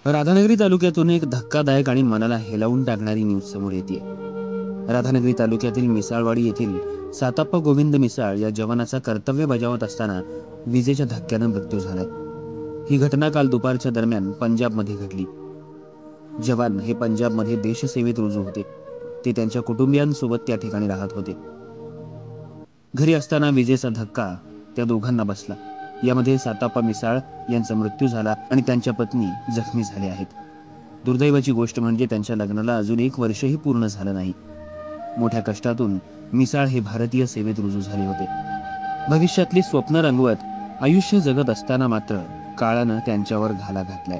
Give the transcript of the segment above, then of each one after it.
राधानगरी तालुक्यातून एक धक्कादायक आणि मनाला हेलावून टाकणारी न्यूज समोर येते। राधानगरी तालुक्यातील मिसाळवाडी येथील साताप्पा गोविंद मिसाळ या जवानाचा कर्तव्य बजावत असताना विजेच्या धक्क्यानं मृत्यू झालाय। ही घटना काल दुपारच्या दरम्यान पंजाबमध्ये घडली। जवान हे पंजाबमध्ये देशसेवेत रुजू होते। ते त्यांच्या कुटुंबियांसोबत त्या ठिकाणी राहत होते। घरी असताना विजेचा धक्का त्या दोघांना बसला। यामध्ये साताप्पा मिसाळ यांचा मृत्यू झाला आणि त्यांच्या पत्नी जखमी झाल्या आहेत। दुर्दैवाची गोष्ट म्हणजे त्यांच्या लग्नाला अजून 1 वर्षही पूर्ण झालं नाही। मोठ्या कष्टातून मिसाळ हे भारतीय सेवेत रुजू झाले होते। भविष्यातली स्वप्न रंगवत आयुष्य जगत असताना मात्र काळानं त्यांच्यावर घाला घातलाय।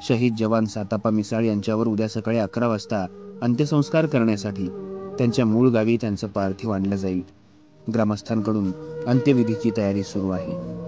शहीद जवान साताप्पा मिसाळ यांच्यावर उद्या सकाळी 11 वाजता अंत्यसंस्कार करण्यासाठी त्यांच्या मूळ गावी त्यांचं पार्थिव आणलं जाईल। ग्रामस्थांकडून अंत्यविधीची तयारी सुरू आहे।